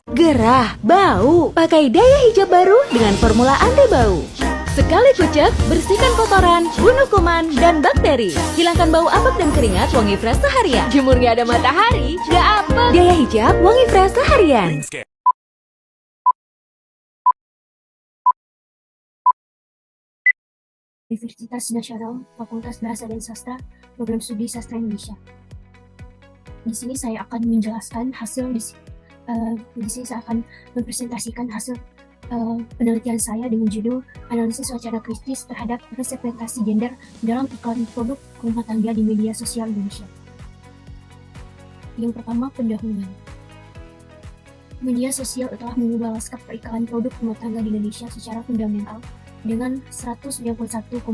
Gerah, bau. Pakai daya hijab baru dengan formula anti bau. Sekali kucek, bersihkan kotoran, bunuh kuman, dan bakteri. Hilangkan bau apek dan keringat, wangi fresh seharian. Jemur nggak ada matahari, nggak apa. Daya hijab, wangi fresh seharian. Universitas Nasional, Fakultas Bahasa dan Sastra, Program Studi Sastra Indonesia. Di sini saya akan menjelaskan hasil di sini saya akan mempresentasikan hasil penelitian saya dengan judul Analisis Wacana Kritis terhadap Representasi Gender dalam Iklan Produk Rumah Tangga di Media Sosial Indonesia. Yang pertama, pendahuluan. Media sosial telah mengubah lanskap periklan produk rumah tangga di Indonesia secara fundamental dengan 191,4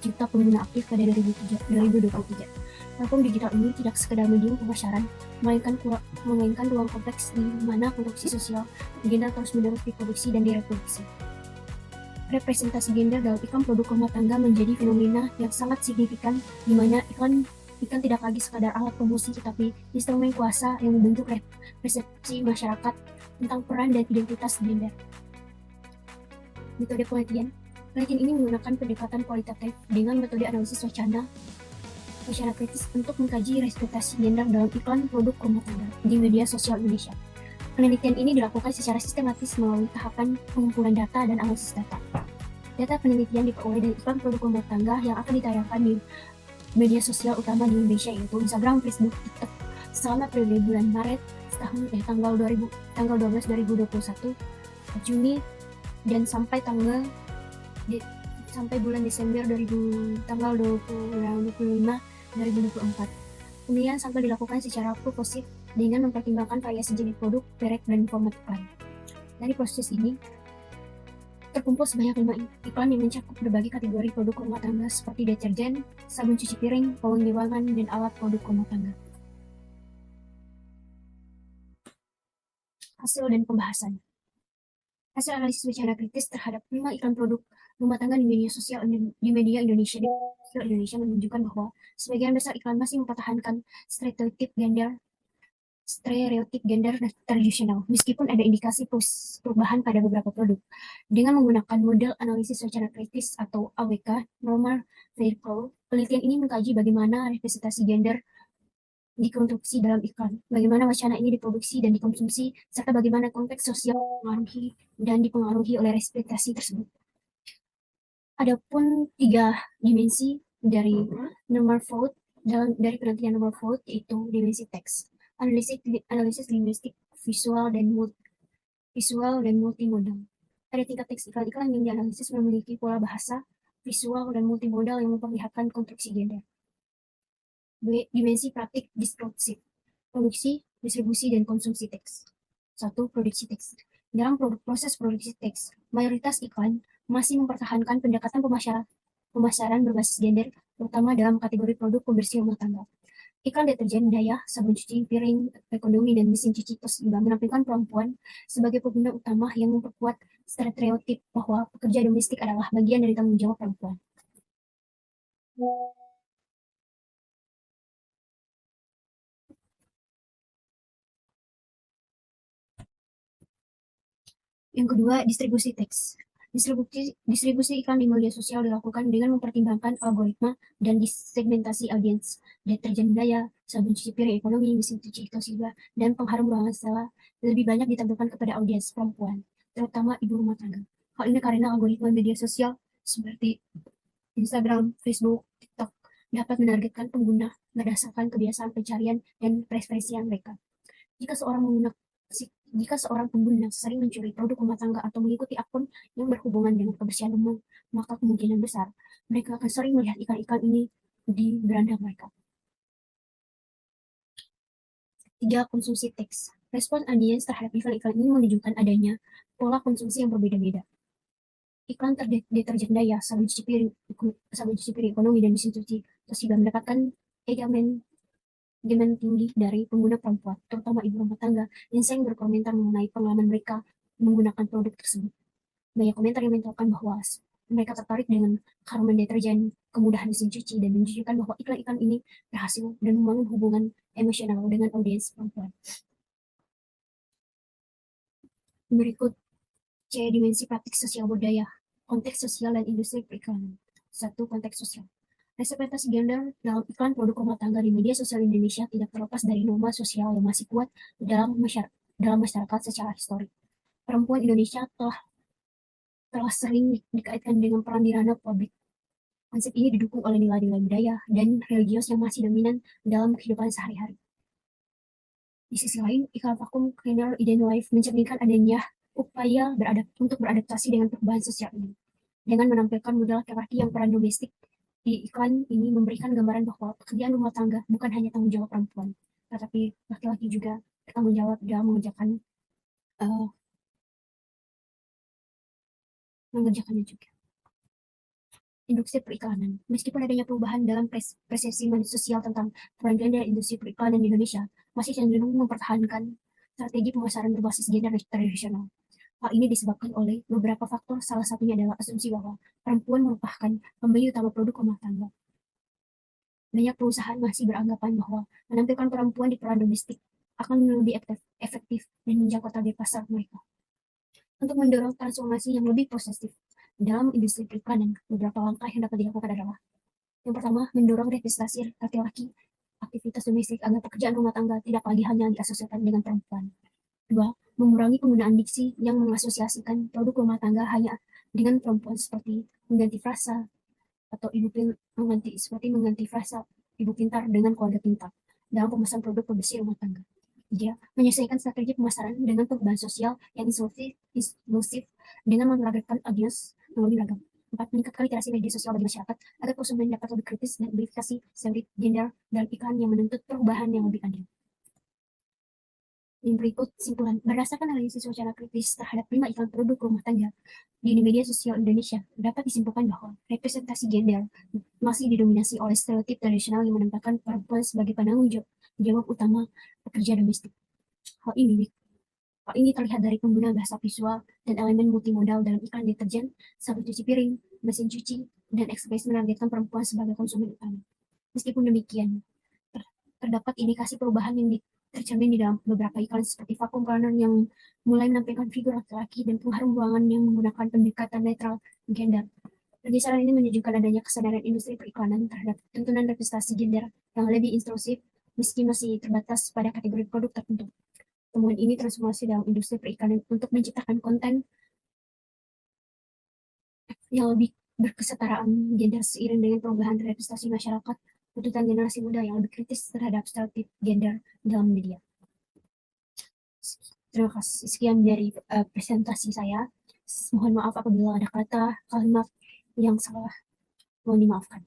juta pengguna aktif pada 2023. Platform digital ini tidak sekedar medium pemasaran, melainkan ruang kompleks di mana konstruksi sosial gender terus-menerus diproduksi dan direproduksi. Representasi gender dalam iklan produk rumah tangga menjadi fenomena yang sangat signifikan, di mana iklan tidak lagi sekadar alat promosi, tetapi instrumen kuasa yang membentuk persepsi masyarakat tentang peran dan identitas gender. Metode penelitian ini menggunakan pendekatan kualitatif dengan metode analisis wacana kritis untuk mengkaji representasi gender dalam iklan produk rumah tangga di media sosial Indonesia. Penelitian ini dilakukan secara sistematis melalui tahapan pengumpulan data dan analisis data. Data penelitian diperoleh dari iklan produk rumah tangga yang akan ditayangkan di media sosial utama di Indonesia, yaitu Instagram, Facebook, TikTok, selama periode bulan Maret tanggal 12 2021, Juni, dan sampai bulan Desember tanggal 25 2024. Kemudian sampel dilakukan secara kursif dengan mempertimbangkan variasi jenis produk, merek, dan format iklan. Dari proses ini, terkumpul sebanyak 5 iklan yang mencakup berbagai kategori produk rumah tangga seperti deterjen, sabun cuci piring, pewangi ruangan, dan alat produk rumah tangga. Hasil dan pembahasan. Hasil analisis wacana kritis terhadap 5 iklan produk rumah tangga di media Indonesia menunjukkan bahwa sebagian besar iklan masih mempertahankan stereotip gender tradisional, meskipun ada indikasi perubahan pada beberapa produk. Dengan menggunakan model analisis wacana kritis atau AWK, Normal Vehicle, penelitian ini mengkaji bagaimana representasi gender dikonstruksi dalam iklan, bagaimana wacana ini diproduksi dan dikonsumsi, serta bagaimana konteks sosial dipengaruhi oleh representasi tersebut. Adapun 3 dimensi dari penelitian Normal Vote, yaitu dimensi teks, analisis linguistik, visual dan multimodal. Pada tingkat teks, iklan yang dianalisis memiliki pola bahasa, visual, dan multimodal yang memperlihatkan konstruksi gender. Dimensi praktik diskursif, produksi, distribusi, dan konsumsi teks. 1. Produksi teks. Dalam proses produksi teks, mayoritas iklan masih mempertahankan pendekatan pemasaran berbasis gender, terutama dalam kategori produk pembersih rumah tangga. Iklan deterjen, daya, sabun cuci piring, ekonomi, dan mesin cuci Toshiba menampilkan perempuan sebagai pengguna utama yang memperkuat stereotip bahwa pekerja domestik adalah bagian dari tanggung jawab perempuan. Yang kedua, distribusi teks. Distribusi iklan di media sosial dilakukan dengan mempertimbangkan algoritma dan segmentasi audiens. Deterjen daya, sabun cuci piring ekonomi, mesin cuci Toshiba, dan pengharum ruangan Stella lebih banyak ditampilkan kepada audiens perempuan, terutama ibu rumah tangga. Hal ini karena algoritma media sosial seperti Instagram, Facebook, TikTok dapat menargetkan pengguna berdasarkan kebiasaan pencarian dan preferensi mereka. Jika seorang pengguna sering mencuri produk rumah tangga atau mengikuti akun yang berhubungan dengan kebersihan umum, maka kemungkinan besar mereka akan sering melihat iklan-iklan ini di beranda mereka. 3. Konsumsi teks. Respons audiens terhadap iklan-iklan ini menunjukkan adanya pola konsumsi yang berbeda-beda. Iklan deterjen daya, sabun cuci piring ekonomi, dan mesin cuci Toshiba mendapatkan demand tinggi dari pengguna perempuan, terutama ibu rumah tangga, yang sering berkomentar mengenai pengalaman mereka menggunakan produk tersebut. Banyak komentar yang menunjukkan bahwa mereka tertarik dengan keharuman deterjen, kemudahan mesin cuci, dan menunjukkan bahwa iklan-iklan ini berhasil dan membangun hubungan emosional dengan audiens perempuan. Berikut C. Dimensi praktik sosial budaya, konteks sosial dan industri periklanan. 1. Konteks sosial. Representasi gender dalam iklan produk rumah tangga di media sosial Indonesia tidak terlepas dari norma sosial yang masih kuat dalam masyarakat secara historik. Perempuan Indonesia telah sering dikaitkan dengan peran di ranah publik. Konsep ini didukung oleh nilai-nilai budaya dan religius yang masih dominan dalam kehidupan sehari-hari. Di sisi lain, iklan vakum cleaner Eden Life mencerminkan adanya upaya untuk beradaptasi dengan perubahan sosial ini. Dengan menampilkan model laki-laki yang peran domestik, di iklan ini memberikan gambaran bahwa pekerjaan rumah tangga bukan hanya tanggung jawab perempuan, tetapi laki-laki juga bertanggung jawab dalam mengerjakannya juga. Industri periklanan. Meskipun adanya perubahan dalam persepsi sosial tentang peran gender industri periklanan di Indonesia, masih cenderung mempertahankan strategi pemasaran berbasis gender tradisional. Hal ini disebabkan oleh beberapa faktor, salah satunya adalah asumsi bahwa perempuan merupakan pembeli utama produk rumah tangga. Banyak perusahaan masih beranggapan bahwa menampilkan perempuan di peran domestik akan lebih efektif dan menjangkau target pasar mereka. Untuk mendorong transformasi yang lebih positif dalam industri periklanan, beberapa langkah yang dapat dilakukan adalah: yang pertama, mendorong representasi laki-laki aktivitas domestik agar pekerjaan rumah tangga tidak lagi hanya diasosiasikan dengan perempuan. 2. Mengurangi penggunaan diksi yang mengasosiasikan produk rumah tangga hanya dengan perempuan, seperti mengganti frasa ibu pintar dengan keluarga pintar dalam pemesan produk pembersih rumah tangga. 3. Menyesuaikan strategi pemasaran dengan perubahan sosial yang inklusif dengan menargetkan audiens yang lebih beragam. 4. Meningkatkan literasi media sosial bagi masyarakat agar konsumen dapat lebih kritis dan verifikasi sensitif gender dan iklan yang menuntut perubahan yang lebih adil. Yang berikut simpulan. Berdasarkan analisis secara kritis terhadap 5 iklan produk rumah tangga di media sosial Indonesia, dapat disimpulkan bahwa representasi gender masih didominasi oleh stereotip tradisional yang menempatkan perempuan sebagai penanggung jawab utama pekerja domestik. Hal ini terlihat dari penggunaan bahasa visual dan elemen multimodal dalam iklan deterjen, sabun cuci piring, mesin cuci, dan ekspresi menargetkan perempuan sebagai konsumen utama. Meskipun demikian, terdapat indikasi perubahan yang tercermin di dalam beberapa iklan seperti vacuum cleaner yang mulai menampilkan figur laki-laki dan pengharum ruangan yang menggunakan pendekatan netral gender. Pergeseran ini menunjukkan adanya kesadaran industri periklanan terhadap tuntunan representasi gender yang lebih inklusif meski masih terbatas pada kategori produk tertentu. Temuan ini transformasi dalam industri periklanan untuk menciptakan konten yang lebih berkesetaraan gender seiring dengan perubahan representasi masyarakat, tuntutan generasi muda yang lebih kritis terhadap stereotip gender dalam media. Terima kasih. Sekian dari presentasi saya. Mohon maaf apabila ada kata kalimat yang salah. Mohon dimaafkan.